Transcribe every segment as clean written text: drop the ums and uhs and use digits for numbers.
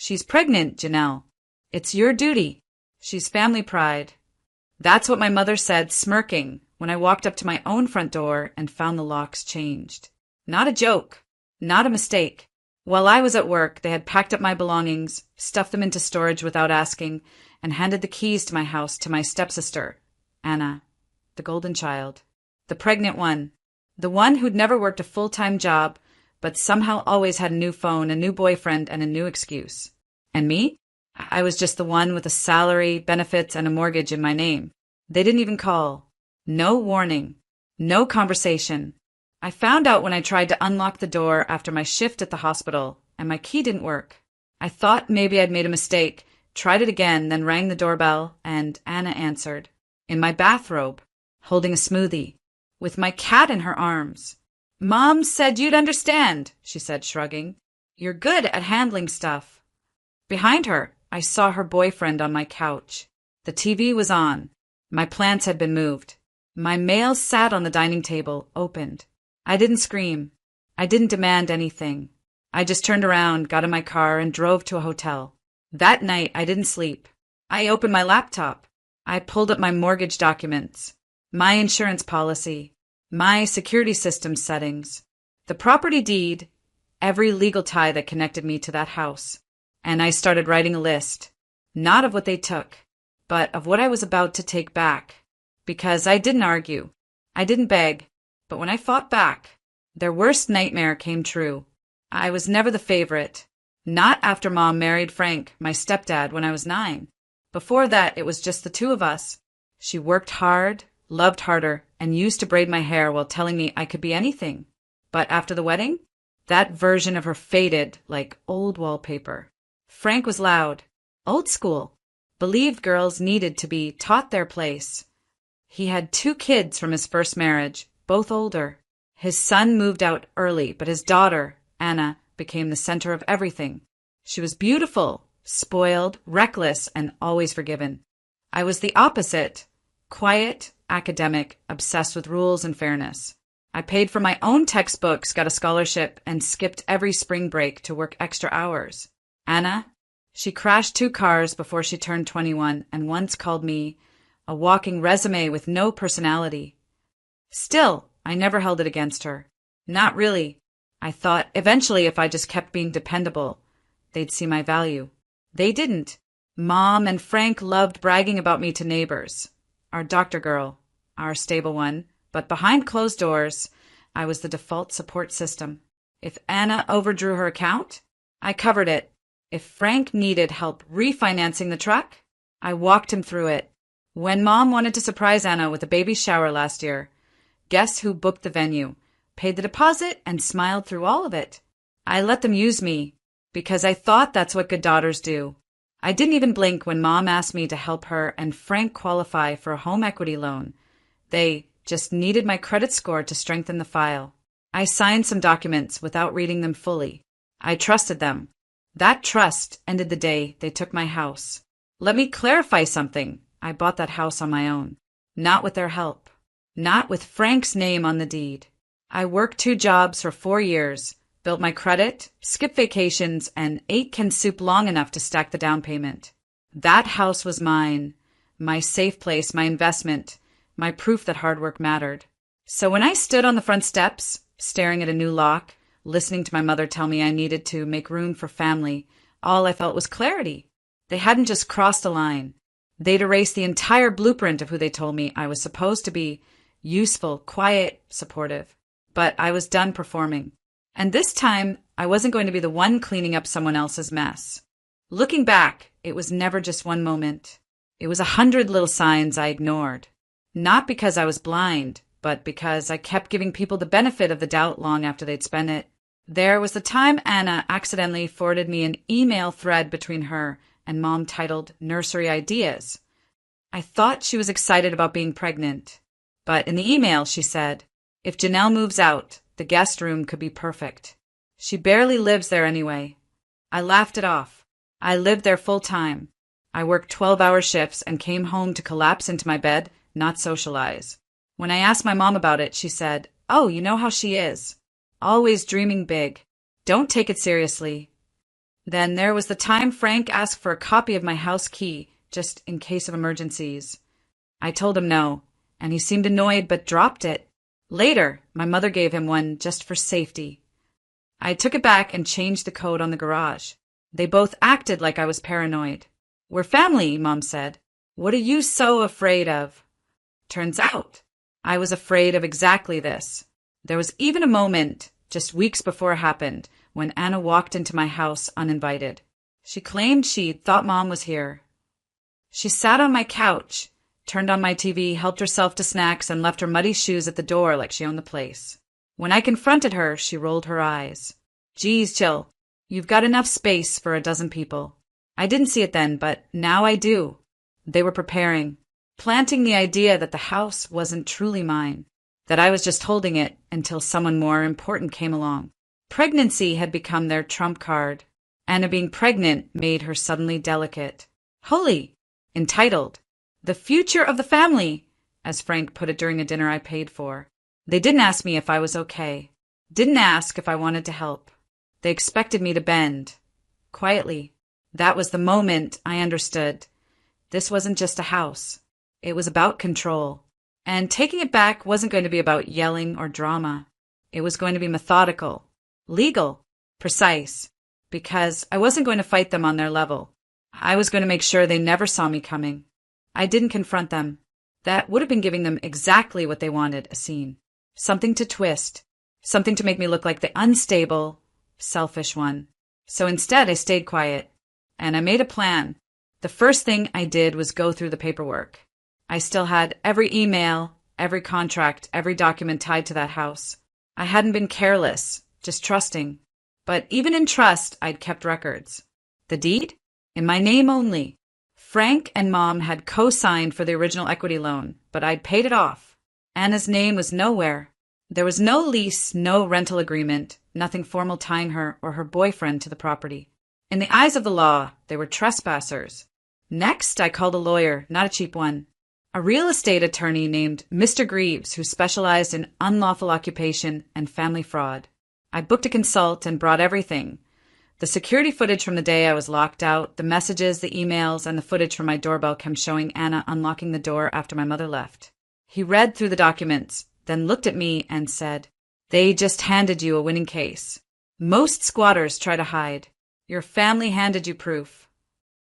She's pregnant, Janelle. It's your duty. She's family pride. That's what my mother said, smirking, when I walked up to my own front door and found the locks changed. Not a joke. Not a mistake. While I was at work, they had packed up my belongings, stuffed them into storage without asking, and handed the keys to my house to my stepsister, Anna, the golden child, the pregnant one, the one who'd never worked a full-time job, but somehow always had a new phone, a new boyfriend, and a new excuse. And me? I was just the one with a salary, benefits, and a mortgage in my name. They didn't even call. No warning. No conversation. I found out when I tried to unlock the door after my shift at the hospital, and my key didn't work. I thought maybe I'd made a mistake, tried it again, then rang the doorbell, and Anna answered. In my bathrobe, holding a smoothie, with my cat in her arms. Mom said you'd understand, she said, shrugging. You're good at handling stuff. Behind her, I saw her boyfriend on my couch. The TV was on. My plants had been moved. My mail sat on the dining table, opened. I didn't scream. I didn't demand anything. I just turned around, got in my car, and drove to a hotel. That night, I didn't sleep. I opened my laptop. I pulled up my mortgage documents, my insurance policy, my security system settings, the property deed, every legal tie that connected me to that house. And I started writing a list, not of what they took, but of what I was about to take back. Because I didn't argue. I didn't beg. But when I fought back, their worst nightmare came true. I was never the favorite. Not after Mom married Frank, my stepdad, when I was 9. Before that, it was just the two of us. She worked hard, loved harder, and used to braid my hair while telling me I could be anything. But after the wedding, that version of her faded like old wallpaper. Frank was loud, old school, believed girls needed to be taught their place. He had 2 kids from his first marriage, both older. His son moved out early, but his daughter, Anna, became the center of everything. She was beautiful, spoiled, reckless, and always forgiven. I was the opposite, quiet, academic, obsessed with rules and fairness. I paid for my own textbooks, got a scholarship, and skipped every spring break to work extra hours. Anna, she crashed 2 cars before she turned 21 and once called me a walking resume with no personality. Still, I never held it against her. Not really. I thought eventually if I just kept being dependable, they'd see my value. They didn't. Mom and Frank loved bragging about me to neighbors. Our doctor girl, our stable one, but behind closed doors, I was the default support system. If Anna overdrew her account, I covered it. If Frank needed help refinancing the truck, I walked him through it. When Mom wanted to surprise Anna with a baby shower last year, guess who booked the venue, paid the deposit, and smiled through all of it? I let them use me, because I thought that's what good daughters do. I didn't even blink when Mom asked me to help her and Frank qualify for a home equity loan. They just needed my credit score to strengthen the file. I signed some documents without reading them fully. I trusted them. That trust ended the day they took my house. Let me clarify something. I bought that house on my own. Not with their help. Not with Frank's name on the deed. I worked 2 jobs for 4 years, built my credit, skipped vacations, and ate canned soup long enough to stack the down payment. That house was mine. My safe place, my investment, my proof that hard work mattered. So when I stood on the front steps, staring at a new lock, listening to my mother tell me I needed to make room for family, all I felt was clarity. They hadn't just crossed a line. They'd erased the entire blueprint of who they told me I was supposed to be: useful, quiet, supportive. But I was done performing. And this time, I wasn't going to be the one cleaning up someone else's mess. Looking back, it was never just one moment. It was 100 little signs I ignored. Not because I was blind, but because I kept giving people the benefit of the doubt long after they'd spent it. There was the time Anna accidentally forwarded me an email thread between her and Mom titled Nursery Ideas. I thought she was excited about being pregnant. But in the email, she said, if Janelle moves out, the guest room could be perfect. She barely lives there anyway. I laughed it off. I lived there full time. I worked 12-hour shifts and came home to collapse into my bed, not socialize. When I asked my mom about it, she said, "Oh, you know how she is. Always dreaming big. Don't take it seriously." Then there was the time Frank asked for a copy of my house key, just in case of emergencies. I told him no, and he seemed annoyed but dropped it. Later, my mother gave him one just for safety. I took it back and changed the code on the garage. They both acted like I was paranoid. "We're family," Mom said. "What are you so afraid of?" Turns out, I was afraid of exactly this. There was even a moment, just weeks before it happened, when Anna walked into my house uninvited. She claimed she thought Mom was here. She sat on my couch, turned on my TV, helped herself to snacks, and left her muddy shoes at the door like she owned the place. When I confronted her, she rolled her eyes. "Geez, Jill, you've got enough space for a dozen people." I didn't see it then, but now I do. They were preparing, planting the idea that the house wasn't truly mine, that I was just holding it until someone more important came along. Pregnancy had become their trump card. Anna being pregnant made her suddenly delicate. Holy, entitled, the future of the family, as Frank put it during a dinner I paid for. They didn't ask me if I was okay. Didn't ask if I wanted to help. They expected me to bend. Quietly. That was the moment I understood. This wasn't just a house. It was about control. And taking it back wasn't going to be about yelling or drama. It was going to be methodical, legal, precise, because I wasn't going to fight them on their level. I was going to make sure they never saw me coming. I didn't confront them. That would have been giving them exactly what they wanted, a scene. Something to twist. Something to make me look like the unstable, selfish one. So instead, I stayed quiet. And I made a plan. The first thing I did was go through the paperwork. I still had every email, every contract, every document tied to that house. I hadn't been careless, just trusting. But even in trust, I'd kept records. The deed? In my name only. Frank and Mom had co-signed for the original equity loan, but I'd paid it off. Anna's name was nowhere. There was no lease, no rental agreement, nothing formal tying her or her boyfriend to the property. In the eyes of the law, they were trespassers. Next, I called a lawyer, not a cheap one. A real estate attorney named Mr. Greaves, who specialized in unlawful occupation and family fraud. I booked a consult and brought everything. The security footage from the day I was locked out, the messages, the emails, and the footage from my doorbell cam showing Anna unlocking the door after my mother left. He read through the documents, then looked at me and said, "They just handed you a winning case. Most squatters try to hide. Your family handed you proof."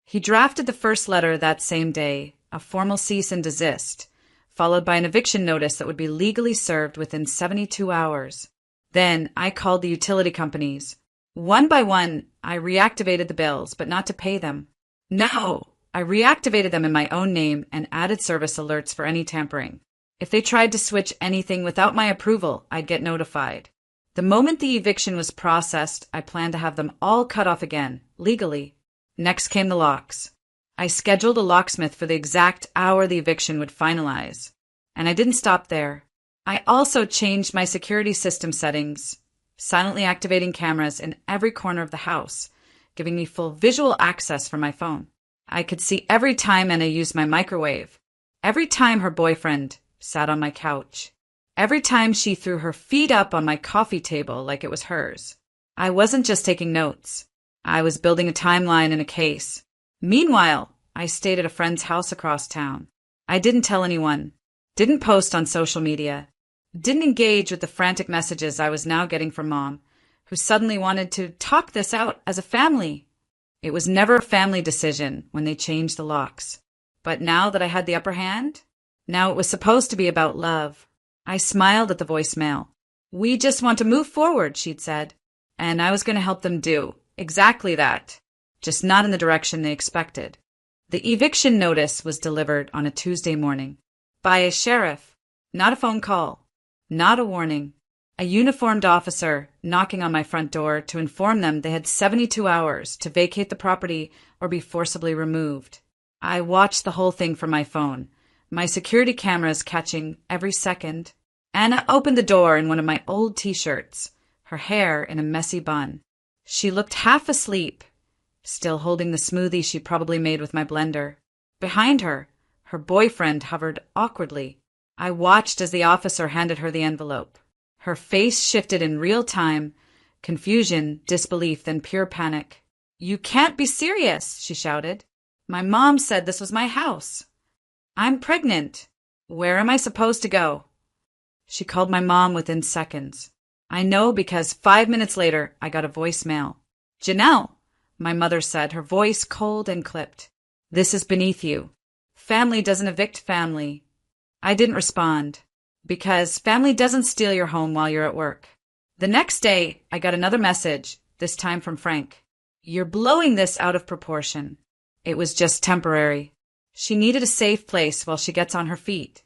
He drafted the first letter that same day, a formal cease and desist, followed by an eviction notice that would be legally served within 72 hours. Then I called the utility companies. One by one, I reactivated the bills, but not to pay them. No, I reactivated them in my own name and added service alerts for any tampering. If they tried to switch anything without my approval, I'd get notified. The moment the eviction was processed, I planned to have them all cut off again, legally. Next came the locks. I scheduled a locksmith for the exact hour the eviction would finalize. And I didn't stop there. I also changed my security system settings, silently activating cameras in every corner of the house, giving me full visual access from my phone. I could see every time Anna used my microwave, every time her boyfriend sat on my couch, every time she threw her feet up on my coffee table like it was hers. I wasn't just taking notes. I was building a timeline and a case. Meanwhile, I stayed at a friend's house across town. I didn't tell anyone, didn't post on social media, didn't engage with the frantic messages I was now getting from Mom, who suddenly wanted to talk this out as a family. It was never a family decision when they changed the locks. But now that I had the upper hand, now it was supposed to be about love. I smiled at the voicemail. "We just want to move forward," she'd said. And I was going to help them do exactly that, just not in the direction they expected. The eviction notice was delivered on a Tuesday morning by a sheriff, not a phone call, not a warning. A uniformed officer knocking on my front door to inform them they had 72 hours to vacate the property or be forcibly removed. I watched the whole thing from my phone, my security cameras catching every second. Anna opened the door in one of my old t-shirts, her hair in a messy bun. She looked half asleep, still holding the smoothie she probably made with my blender. Behind her, her boyfriend hovered awkwardly. I watched as the officer handed her the envelope. Her face shifted in real time, confusion, disbelief, then pure panic. You can't be serious, she shouted. My mom said this was my house. I'm pregnant. Where am I supposed to go? She called my mom within seconds. I know because 5 minutes later, I got a voicemail. Janelle, my mother said, her voice cold and clipped. This is beneath you. Family doesn't evict family. I didn't respond because family doesn't steal your home while you're at work. The next day, I got another message, this time from Frank. You're blowing this out of proportion. It was just temporary. She needed a safe place while she gets on her feet.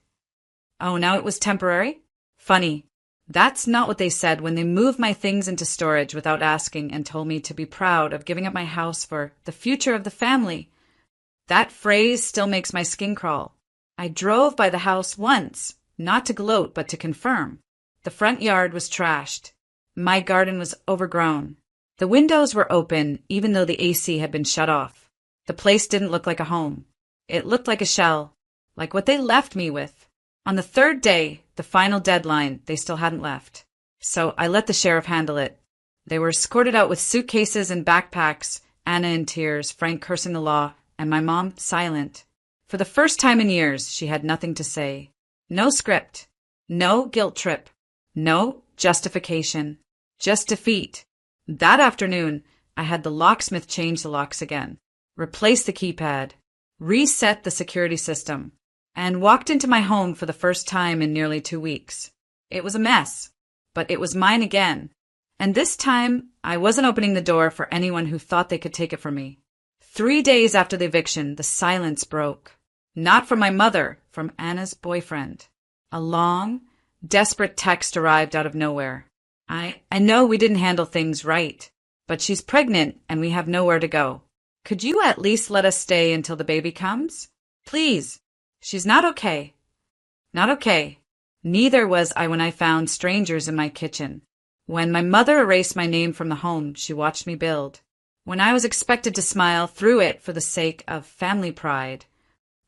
Oh, now it was temporary? Funny. That's not what they said when they moved my things into storage without asking and told me to be proud of giving up my house for the future of the family. That phrase still makes my skin crawl. I drove by the house once, not to gloat but to confirm. The front yard was trashed. My garden was overgrown. The windows were open even though the AC had been shut off. The place didn't look like a home. It looked like a shell, like what they left me with. On the third day, the final deadline, they still hadn't left. So I let the sheriff handle it. They were escorted out with suitcases and backpacks, Anna in tears, Frank cursing the law, and my mom silent. For the first time in years, she had nothing to say. No script. No guilt trip. No justification. Just defeat. That afternoon, I had the locksmith change the locks again, replace the keypad, reset the security system, and walked into my home for the first time in nearly 2 weeks. It was a mess, but it was mine again. And this time, I wasn't opening the door for anyone who thought they could take it from me. 3 days after the eviction, the silence broke. Not from my mother, from Anna's boyfriend. A long, desperate text arrived out of nowhere. I know we didn't handle things right, but she's pregnant and we have nowhere to go. Could you at least let us stay until the baby comes? Please. She's not okay. Not okay. Neither was I when I found strangers in my kitchen. When my mother erased my name from the home, she watched me build. When I was expected to smile through it for the sake of family pride,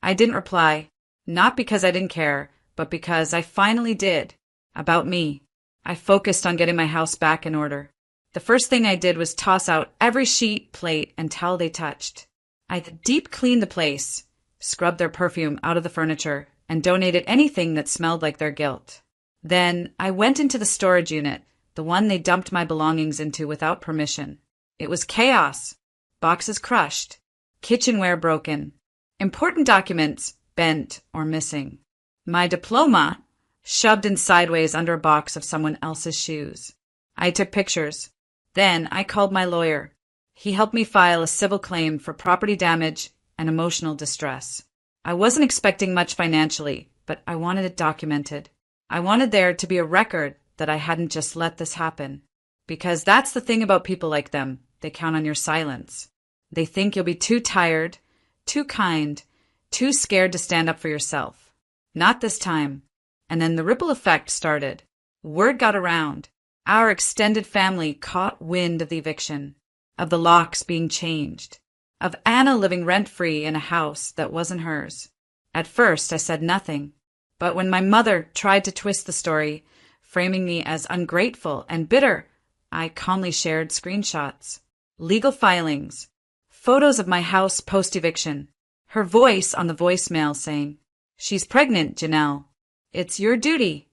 I didn't reply, not because I didn't care, but because I finally did. About me. I focused on getting my house back in order. The first thing I did was toss out every sheet, plate, and towel they touched. I deep cleaned the place, scrubbed their perfume out of the furniture, and donated anything that smelled like their guilt. Then I went into the storage unit, the one they dumped my belongings into without permission. It was chaos. Boxes crushed. Kitchenware broken. Important documents bent or missing. My diploma shoved in sideways under a box of someone else's shoes. I took pictures. Then I called my lawyer. He helped me file a civil claim for property damage and emotional distress. I wasn't expecting much financially, but I wanted it documented. I wanted there to be a record that I hadn't just let this happen. Because that's the thing about people like them. They count on your silence. They think you'll be too tired, too kind, too scared to stand up for yourself. Not this time. And then the ripple effect started. Word got around. Our extended family caught wind of the eviction, of the locks being changed, of Anna living rent-free in a house that wasn't hers. At first, I said nothing. But when my mother tried to twist the story, framing me as ungrateful and bitter, I calmly shared screenshots, legal filings, photos of my house post-eviction, her voice on the voicemail saying, "She's pregnant, Janelle. It's your duty."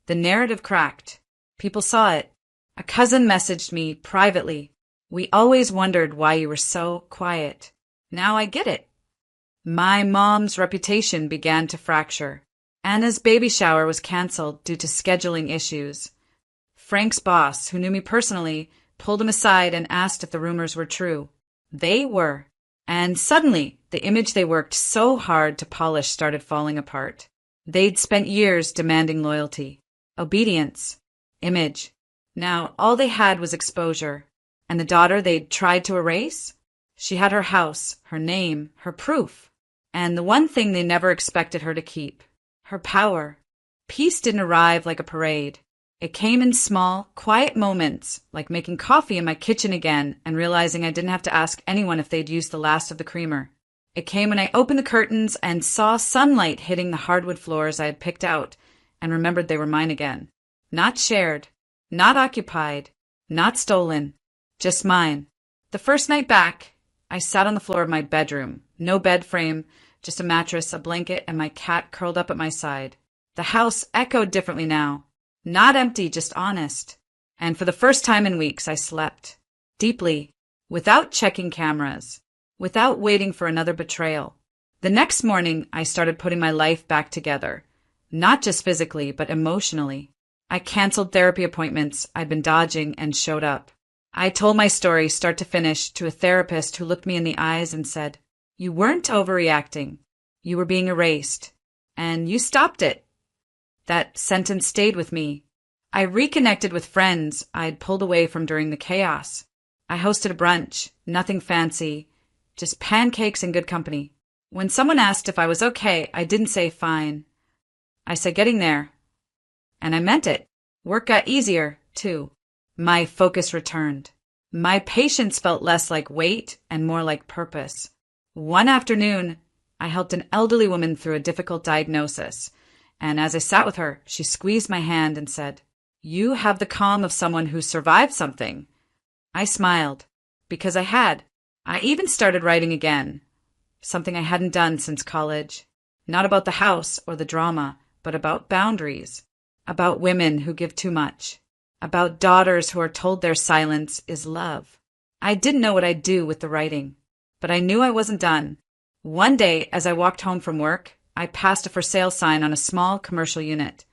The narrative cracked. People saw it. A cousin messaged me privately. "We always wondered why you were so quiet. Now I get it." My mom's reputation began to fracture. Anna's baby shower was canceled due to scheduling issues. Frank's boss, who knew me personally, pulled him aside and asked if the rumors were true. They were. And suddenly, the image they worked so hard to polish started falling apart. They'd spent years demanding loyalty, obedience, image. Now, all they had was exposure. And the daughter they'd tried to erase? She had her house, her name, her proof. And the one thing they never expected her to keep, her power. Peace didn't arrive like a parade. It came in small, quiet moments, like making coffee in my kitchen again and realizing I didn't have to ask anyone if they'd used the last of the creamer. It came when I opened the curtains and saw sunlight hitting the hardwood floors I had picked out and remembered they were mine again. Not shared, not occupied, not stolen, just mine. The first night back, I sat on the floor of my bedroom. No bed frame, just a mattress, a blanket, and my cat curled up at my side. The house echoed differently now. Not empty, just honest. And for the first time in weeks, I slept. Deeply. Without checking cameras. Without waiting for another betrayal. The next morning, I started putting my life back together. Not just physically, but emotionally. I canceled therapy appointments I'd been dodging and showed up. I told my story, start to finish, to a therapist who looked me in the eyes and said, "You weren't overreacting. You were being erased. And you stopped it." That sentence stayed with me. I reconnected with friends I'd pulled away from during the chaos. I hosted a brunch, nothing fancy, just pancakes and good company. When someone asked if I was okay, I didn't say fine. I said getting there. And I meant it. Work got easier, too. My focus returned. My patience felt less like weight and more like purpose. One afternoon, I helped an elderly woman through a difficult diagnosis, and as I sat with her, she squeezed my hand and said, "You have the calm of someone who survived something." I smiled, because I had. I even started writing again, something I hadn't done since college. Not about the house or the drama, but about boundaries, about women who give too much, about daughters who are told their silence is love. I didn't know what I'd do with the writing, but I knew I wasn't done. One day, as I walked home from work, I passed a for sale sign on a small commercial unit,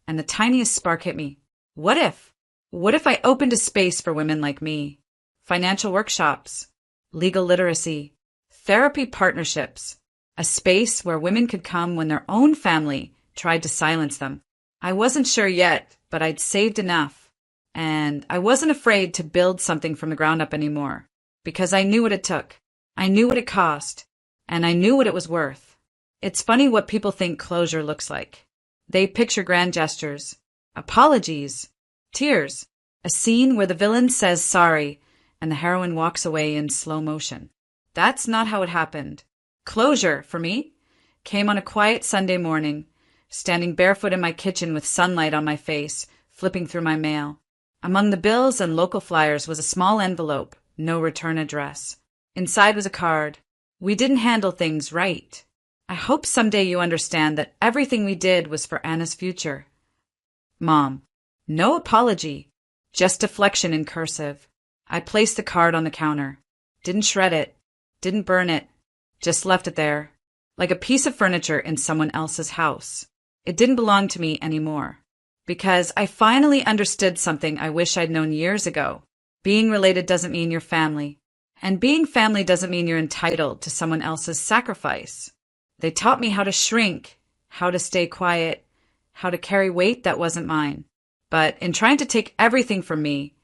and the tiniest spark hit me. What if? What if I opened a space for women like me? Financial workshops, legal literacy, therapy partnerships, a space where women could come when their own family tried to silence them. I wasn't sure yet, but I'd saved enough, and I wasn't afraid to build something from the ground up anymore, because I knew what it took. I knew what it cost, and I knew what it was worth. It's funny what people think closure looks like. They picture grand gestures, apologies, tears, a scene where the villain says sorry and the heroine walks away in slow motion. That's not how it happened. Closure, for me, came on a quiet Sunday morning, standing barefoot in my kitchen with sunlight on my face, flipping through my mail. Among the bills and local flyers was a small envelope, no return address. Inside was a card. "We didn't handle things right. I hope someday you understand that everything we did was for Anna's future. Mom." No apology, just deflection in cursive. I placed the card on the counter. Didn't shred it, didn't burn it, just left it there, like a piece of furniture in someone else's house. It didn't belong to me anymore, because I finally understood something I wish I'd known years ago. Being related doesn't mean you're family, and being family doesn't mean you're entitled to someone else's sacrifice. They taught me how to shrink, how to stay quiet, how to carry weight that wasn't mine. But in trying to take everything from me,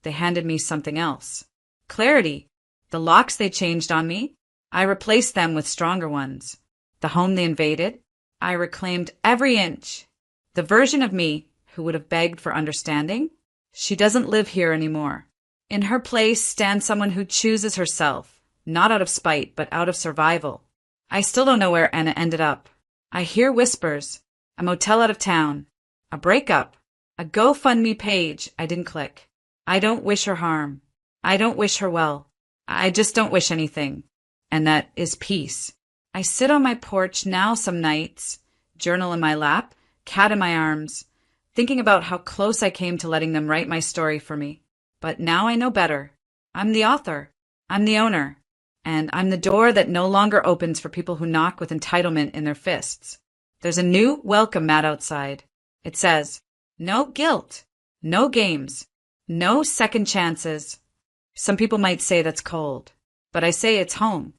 they handed me something else. Clarity. The locks they changed on me, I replaced them with stronger ones. The home they invaded, I reclaimed every inch. The version of me who would have begged for understanding, she doesn't live here anymore. In her place stands someone who chooses herself, not out of spite, but out of survival. I still don't know where Anna ended up. I hear whispers, a motel out of town, a breakup, a GoFundMe page I didn't click. I don't wish her harm. I don't wish her well. I just don't wish anything. And that is peace. I sit on my porch now some nights, journal in my lap, cat in my arms, thinking about how close I came to letting them write my story for me. But now I know better. I'm the author. I'm the owner. And I'm the door that no longer opens for people who knock with entitlement in their fists. There's a new welcome mat outside. It says, no guilt, no games, no second chances. Some people might say that's cold, but I say it's home.